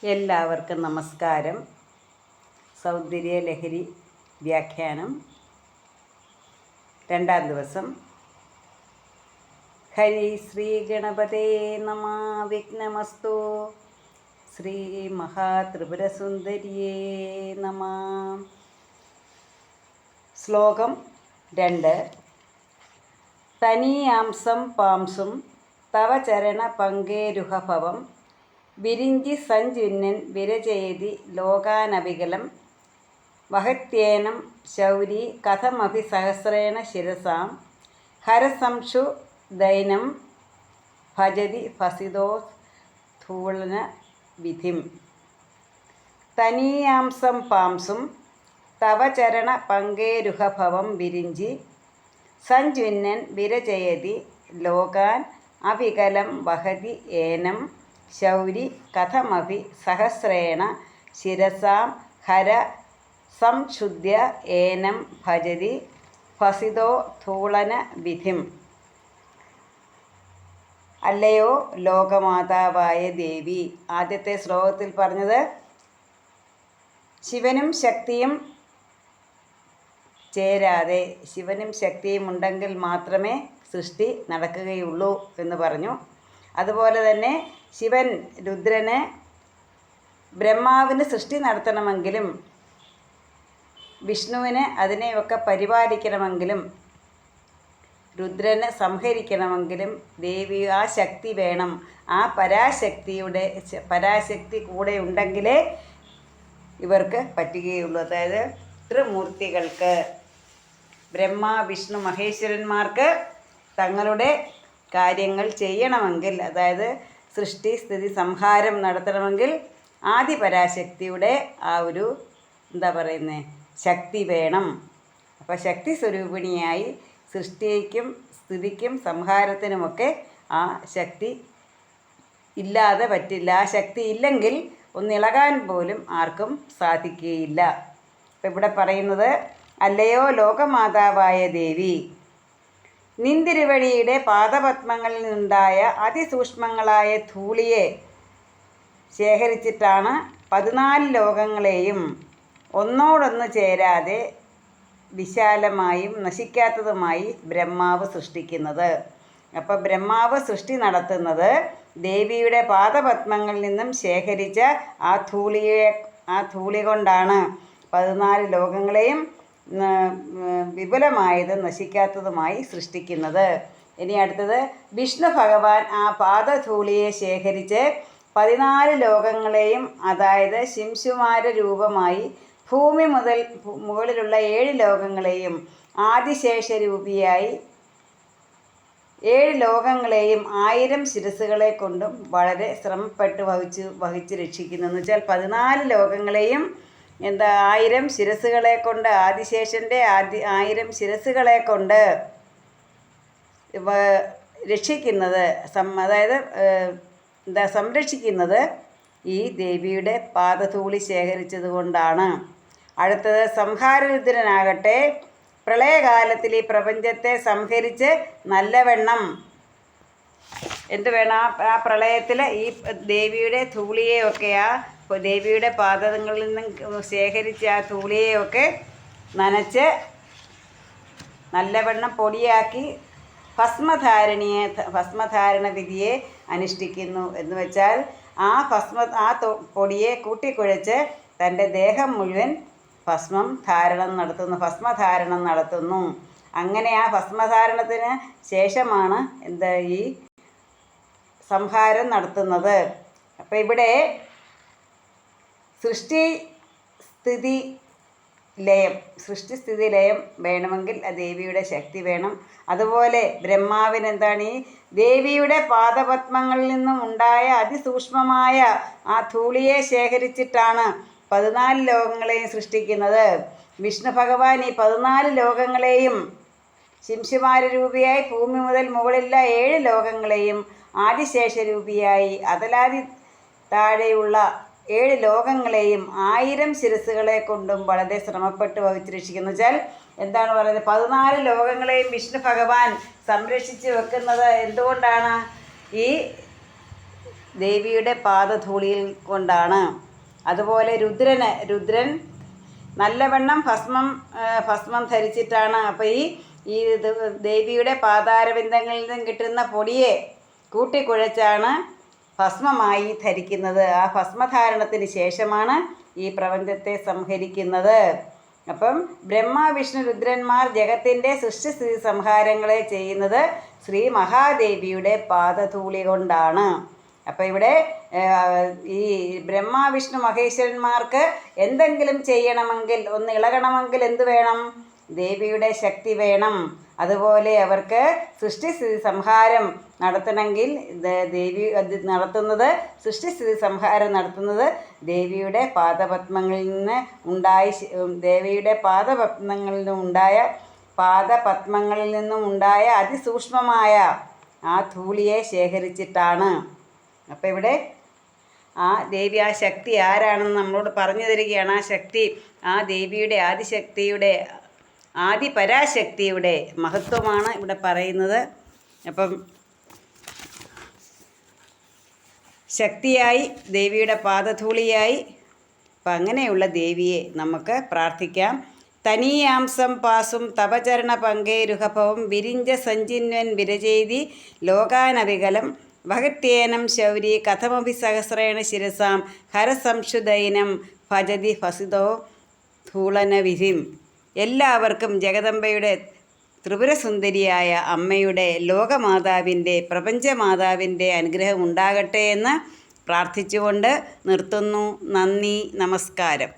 എല്ലാവർക്കും നമസ്കാരം. സൗന്ദര്യ ലഹരി വ്യാഖ്യാനം രണ്ടാം ദിവസം. ഹരി ശ്രീ ഗണപതേ നമ. വിഘ്നമസ്തു. ശ്രീ മഹാത്രിപുരസുന്ദരിയേ നമ. ശ്ലോകം 2. തനീയാംസം പാംസും തവ ചരണ പങ്കേരുഹഭവം വിരിഞ്ചി സഞ്ജുന്നൻ വിരചയതി ലോകാനവികലം വഹത്യേനം ശൗരി കഥമഭി സഹസ്രേണ ശിരസാം ഹരസംഷു ദൈനം ഭജതി ഭസിതോ സ്ഥൂളന വിധിം. തനീയാംസം പാംസും തവ ചരണ പങ്കേരുഹഭവം വിരിഞ്ചി സഞ്ജുന്നൻ വിരചയതി ലോകാൻ അവികലം വഹതി ഏനം ശൗരി കഥമഭി സഹസ്രേണ ശിരസാം ഹര സംക്ഷുദ്ധ്യ ഏനം ഭജതി ഭസിതോ ധൂളന വിധിം. അല്ലയോ ലോകമാതാവായ ദേവി. ആദ്യത്തെ ശ്ലോകത്തിൽ പറഞ്ഞത് ശിവനും ശക്തിയും ചേരാതെ, ശിവനും ശക്തിയും ഉണ്ടെങ്കിൽ മാത്രമേ സൃഷ്ടി നടക്കുകയുള്ളൂ എന്ന് പറഞ്ഞു. അതുപോലെ തന്നെ ശിവൻ രുദ്രന് ബ്രഹ്മാവിന് സൃഷ്ടി നടത്തണമെങ്കിലും വിഷ്ണുവിന് അതിനെയൊക്കെ പരിപാലിക്കണമെങ്കിലും രുദ്രനെ സംഹരിക്കണമെങ്കിലും ദേവി ആ ശക്തി വേണം. ആ പരാശക്തി കൂടെ ഉണ്ടെങ്കിലേ ഇവർക്ക് പറ്റുകയുള്ളൂ. അതായത് ത്രിമൂർത്തികൾക്ക്, ബ്രഹ്മ വിഷ്ണു മഹേശ്വരന്മാർക്ക് തങ്ങളുടെ കാര്യങ്ങൾ ചെയ്യണമെങ്കിൽ, അതായത് സൃഷ്ടി സ്ഥിതി സംഹാരം നടത്തണമെങ്കിൽ ആദിപരാശക്തിയുടെ ആ ഒരു ശക്തി വേണം. അപ്പോൾ ശക്തി സ്വരൂപിണിയായി സൃഷ്ടിക്കും സ്ഥിതിക്കും സംഹാരത്തിനുമൊക്കെ ആ ശക്തി ഇല്ലാതെ പറ്റില്ല. ആ ശക്തി ഇല്ലെങ്കിൽ ഒന്നിളകാൻ പോലും ആർക്കും സാധിക്കുകയില്ല. അപ്പം ഇവിടെ പറയുന്നത് അല്ലയോ ലോകമാതാവായ ദേവി, നിന്തിരുവഴിയുടെ പാദപത്മങ്ങളിൽ നിന്നുണ്ടായ അതിസൂക്ഷ്മങ്ങളായ ധൂളിയെ ശേഖരിച്ചിട്ടാണ് 14 ലോകങ്ങളെയും ഒന്നോടൊന്ന് ചേരാതെ വിശാലമായും നശിക്കാത്തതുമായി ബ്രഹ്മാവ് സൃഷ്ടിക്കുന്നത്. അപ്പോൾ ബ്രഹ്മാവ് സൃഷ്ടി നടത്തുന്നത് ദേവിയുടെ പാദപത്മങ്ങളിൽ നിന്നും ശേഖരിച്ച ആ ധൂളി കൊണ്ടാണ് 14 ലോകങ്ങളെയും വിപുലമായതും നശിക്കാത്തതുമായി സൃഷ്ടിക്കുന്നത്. ഇനി അടുത്തത്, വിഷ്ണു ഭഗവാൻ ആ പാദധൂളിയെ ശേഖരിച്ച് 14 ലോകങ്ങളെയും, അതായത് ശിംശുമാര രൂപമായി ഭൂമി മുതൽ മുകളിലുള്ള 7 ലോകങ്ങളെയും ആദിശേഷരൂപിയായി 7 ലോകങ്ങളെയും 1000 ശിരസ്സുകളെ കൊണ്ടും വളരെ ശ്രമപ്പെട്ട് വഹിച്ച് രക്ഷിക്കുന്നു. എന്ന് വെച്ചാൽ 14 ലോകങ്ങളെയും 1000 ശിരസ്സുകളെ കൊണ്ട്, ആദിശേഷൻ്റെ 1000 ശിരസ്സുകളെ കൊണ്ട് രക്ഷിക്കുന്നത്, അതായത് സംരക്ഷിക്കുന്നത് ഈ ദേവിയുടെ പാദധൂളി ശേഖരിച്ചത് കൊണ്ടാണ്. അടുത്തത്, സംഹാരരുദ്രനാകട്ടെ പ്രളയകാലത്തിൽ ഈ പ്രപഞ്ചത്തെ സംഹരിച്ച് നല്ലവണ്ണം ആ പ്രളയത്തിൽ ഈ ദേവിയുടെ ധൂളിയെയൊക്കെ, ദേവിയുടെ പാദങ്ങളിൽ നിന്നും ശേഖരിച്ച ആ ധൂളിയെയൊക്കെ നനച്ച് നല്ലവണ്ണം പൊടിയാക്കി ഭസ്മധാരണ വിധിയെ അനുഷ്ഠിക്കുന്നു. എന്ന് വെച്ചാൽ ആ പൊടിയെ കൂട്ടിക്കുഴച്ച് തൻ്റെ ദേഹം മുഴുവൻ ഭസ്മധാരണം നടത്തുന്നു. അങ്ങനെ ആ ഭസ്മധാരണത്തിന് ശേഷമാണ് ഈ സംഹാരം നടത്തുന്നത്. അപ്പോൾ ഇവിടെ സൃഷ്ടി സ്ഥിതി ലയം വേണമെങ്കിൽ ആ ദേവിയുടെ ശക്തി വേണം. അതുപോലെ ബ്രഹ്മാവിന് ഈ ദേവിയുടെ പാദപത്മങ്ങളിൽ നിന്നും ഉണ്ടായ അതിസൂക്ഷ്മമായ ആ ധൂളിയെ ശേഖരിച്ചിട്ടാണ് 14 ലോകങ്ങളെയും സൃഷ്ടിക്കുന്നത്. വിഷ്ണു ഭഗവാൻ ഈ 14 ലോകങ്ങളെയും ശിംശുമാരരൂപിയായി ഭൂമി മുതൽ മുകളിലുള്ള 7 ലോകങ്ങളെയും ആദിശേഷരൂപിയായി അതലാതി താഴെയുള്ള 7 ലോകങ്ങളെയും 1000 ശിരസ്സുകളെ കൊണ്ടും വളരെ ശ്രമപ്പെട്ട് വഹിച്ച് രക്ഷിക്കുന്നു. വെച്ചാൽ എന്താണ് പറയുന്നത്, 14 ലോകങ്ങളെയും വിഷ്ണു ഭഗവാൻ സംരക്ഷിച്ച് വെക്കുന്നത് എന്തുകൊണ്ടാണ്? ഈ ദേവിയുടെ പാദധൂളിയിൽ കൊണ്ടാണ്. അതുപോലെ രുദ്രൻ നല്ലവണ്ണം ഭസ്മം ധരിച്ചിട്ടാണ്. അപ്പോൾ ഈ ദേവിയുടെ പാതാരവിന്ദങ്ങളിൽ നിന്നും കിട്ടുന്ന പൊടിയെ കൂട്ടിക്കുഴച്ചാണ് ഭസ്മമായി ധരിക്കുന്നത്. ആ ഭസ്മധാരണത്തിന് ശേഷമാണ് ഈ പ്രപഞ്ചത്തെ സംഹരിക്കുന്നത്. അപ്പം ബ്രഹ്മ വിഷ്ണു രുദ്രന്മാർ ജഗത്തിൻ്റെ സൃഷ്ടിസ്ഥിതി സംഹാരങ്ങളെ ചെയ്യുന്നത് ശ്രീ മഹാദേവിയുടെ പാദധൂളി കൊണ്ടാണ്. അപ്പോൾ ഇവിടെ ഈ ബ്രഹ്മ വിഷ്ണു മഹേശ്വരന്മാർക്ക് എന്തെങ്കിലും ചെയ്യണമെങ്കിൽ, ഒന്ന് ഇളകണമെങ്കിൽ എന്ത് വേണം? ദേവിയുടെ ശക്തി വേണം. അതുപോലെ അവർക്ക് സൃഷ്ടിസ്ഥിതി സംഹാരം നടത്തണമെങ്കിൽ സൃഷ്ടിസ്ഥിതി സംഹാരം നടത്തുന്നത് ദേവിയുടെ പാദപത്മങ്ങളിൽ നിന്നും ഉണ്ടായ അതിസൂക്ഷ്മമായ ആ ധൂളിയെ ശേഖരിച്ചിട്ടാണ്. അപ്പോൾ ഇവിടെ ആ ദേവി, ആ ശക്തി ആരാണെന്ന് നമ്മളോട് പറഞ്ഞു തരികയാണ്. ആ ശക്തി, ആ ദേവിയുടെ ആദിപരാശക്തിയുടെ മഹത്വമാണ് ഇവിടെ പറയുന്നത്. അപ്പം ശക്തിയായി, ദേവിയുടെ പാദധൂളിയായി, അപ്പം അങ്ങനെയുള്ള ദേവിയെ നമുക്ക് പ്രാർത്ഥിക്കാം. തനീയാംസം പാസും തപചരണ പങ്കേരുഹഭവം വിരിഞ്ച സഞ്ചിന്വൻ വിരചേതി ലോകാനവികലം വഹത്യേനം ശൗരി കഥമഭി സഹസ്രേണ ശിരസാം ഹരസംശുദൈനം ഭജതി ഫസിതോ ധൂളനവിധിം. എല്ലാവർക്കും ജഗദംബയുടെ, ത്രിപുരസുന്ദരിയായ അമ്മയുടെ, ലോകമാതാവിൻ്റെ, പ്രപഞ്ചമാതാവിൻ്റെ അനുഗ്രഹം ഉണ്ടാകട്ടെ എന്ന് പ്രാർത്ഥിച്ചുകൊണ്ട് നിർത്തുന്നു. നന്ദി, നമസ്കാരം.